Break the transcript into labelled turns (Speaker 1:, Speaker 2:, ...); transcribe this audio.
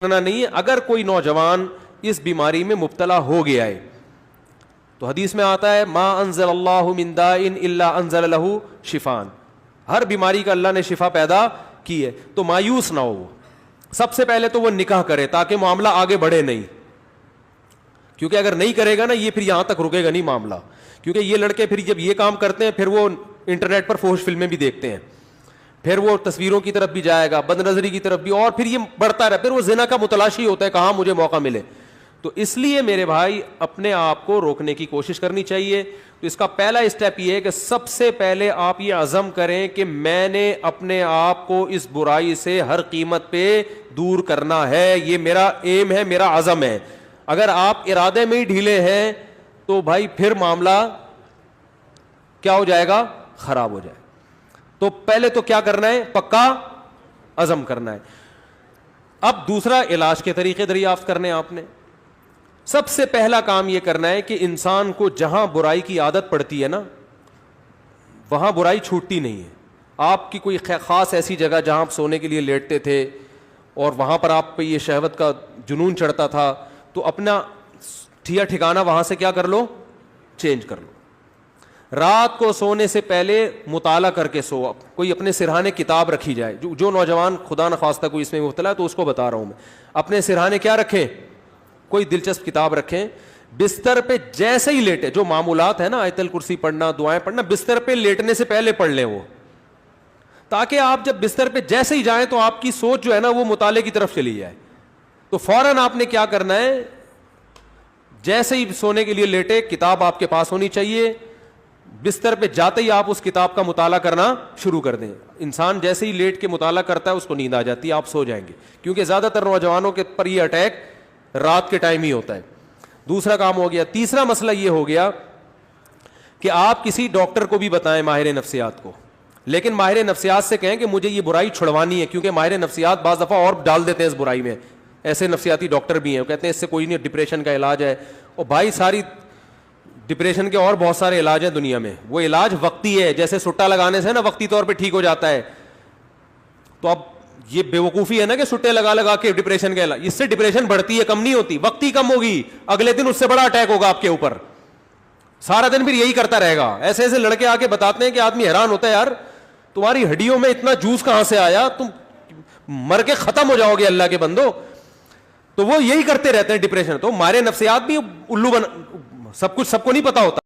Speaker 1: کرنا نہیں ہے. اگر کوئی نوجوان اس بیماری میں مبتلا ہو گیا ہے تو حدیث میں آتا ہے ما انزل اللہ من داء الا انزل له شفاء, ہر بیماری کا اللہ نے شفا پیدا کی ہے. تو مایوس نہ ہو. وہ سب سے پہلے تو وہ نکاح کرے تاکہ معاملہ آگے بڑھے نہیں, کیونکہ اگر نہیں کرے گا نا یہ پھر یہاں تک رکے گا نہیں معاملہ. کیونکہ یہ لڑکے پھر جب یہ کام کرتے ہیں پھر وہ انٹرنیٹ پر فحش فلمیں بھی دیکھتے ہیں, پھر وہ تصویروں کی طرف بھی جائے گا, بد نظری کی طرف بھی, اور پھر یہ بڑھتا رہے, پھر وہ زنا کا متلاشی ہوتا ہے کہاں مجھے موقع ملے. تو اس لیے میرے بھائی اپنے آپ کو روکنے کی کوشش کرنی چاہیے. تو اس کا پہلا اسٹیپ یہ ہے کہ سب سے پہلے آپ یہ عزم کریں کہ میں نے اپنے آپ کو اس برائی سے ہر قیمت پہ دور کرنا ہے. یہ میرا ایم ہے, میرا عزم ہے. اگر آپ ارادے میں ہی ڈھیلے ہیں تو بھائی پھر معاملہ کیا ہو جائے گا, خراب ہو جائے. تو پہلے تو کیا کرنا ہے, پکا عزم کرنا ہے. اب دوسرا علاج کے طریقے دریافت کرنے آپ نے. سب سے پہلا کام یہ کرنا ہے کہ انسان کو جہاں برائی کی عادت پڑتی ہے نا وہاں برائی چھوٹتی نہیں ہے. آپ کی کوئی خاص ایسی جگہ جہاں آپ سونے کے لیے لیٹتے تھے اور وہاں پر آپ پہ یہ شہوت کا جنون چڑھتا تھا, تو اپنا ٹھکانہ وہاں سے کیا کر لو, چینج کر لو. رات کو سونے سے پہلے مطالعہ کر کے سو. کوئی اپنے سرہانے کتاب رکھی جائے. جو نوجوان خدا نخواستہ کوئی اس میں مبتلا ہے تو اس کو بتا رہا ہوں میں, اپنے سرہانے کیا رکھیں, کوئی دلچسپ کتاب رکھیں. بستر پہ جیسے ہی لیٹے, جو معمولات ہے نا آیت الکرسی پڑھنا, دعائیں پڑھنا, بستر پہ لیٹنے سے پہلے پڑھ لیں وہ, تاکہ آپ جب بستر پہ جیسے ہی جائیں تو آپ کی سوچ جو ہے نا وہ مطالعے کی طرف چلی جائے. تو فوراً آپ نے کیا کرنا ہے, جیسے ہی سونے کے لیے لیٹے کتاب آپ کے پاس ہونی چاہیے. بستر پہ جاتے ہی آپ اس کتاب کا مطالعہ کرنا شروع کر دیں. انسان جیسے ہی لیٹ کے مطالعہ کرتا ہے اس کو نیند آ جاتی ہے, آپ سو جائیں گے. کیونکہ زیادہ تر نوجوانوں کے پر یہ اٹیک رات کے ٹائم ہی ہوتا ہے. دوسرا کام ہو گیا. تیسرا مسئلہ یہ ہو گیا کہ آپ کسی ڈاکٹر کو بھی بتائیں, ماہر نفسیات کو, لیکن ماہر نفسیات سے کہیں کہ مجھے یہ برائی چھڑوانی ہے. کیونکہ ماہر نفسیات بعض دفعہ اور ڈال دیتے ہیں اس برائی میں. ایسے نفسیاتی ڈاکٹر بھی ہیں, وہ کہتے ہیں اس سے کوئی نہیں, ڈپریشن کا علاج ہے. اور بھائی ساری ڈپریشن کے اور بہت سارے علاج ہیں دنیا میں, وہ علاج وقتی ہے. جیسے سٹا لگانے سے نا وقتی طور پہ ٹھیک ہو جاتا ہے, تو اب یہ بے وقوفی ہے نا کہ سٹے لگا کے ڈپریشن کا علاج, اس سے ڈپریشن بڑھتی ہے, کم نہیں ہوتی. وقتی کم ہوگی, اگلے دن اس سے بڑا اٹیک ہوگا آپ کے اوپر, سارا دن پھر یہی کرتا رہے گا. ایسے ایسے لڑکے آ کے بتاتے ہیں کہ آدمی حیران ہوتا ہے, یار تمہاری ہڈیوں میں اتنا جوس کہاں سے آیا, تم مر کے ختم ہو جاؤ گے اللہ کے بندو. تو وہ یہی کرتے رہتے ہیں ڈپریشن. تو ہمارے نفسیات بھی الو سب کچھ سب کو نہیں پتا ہوتا.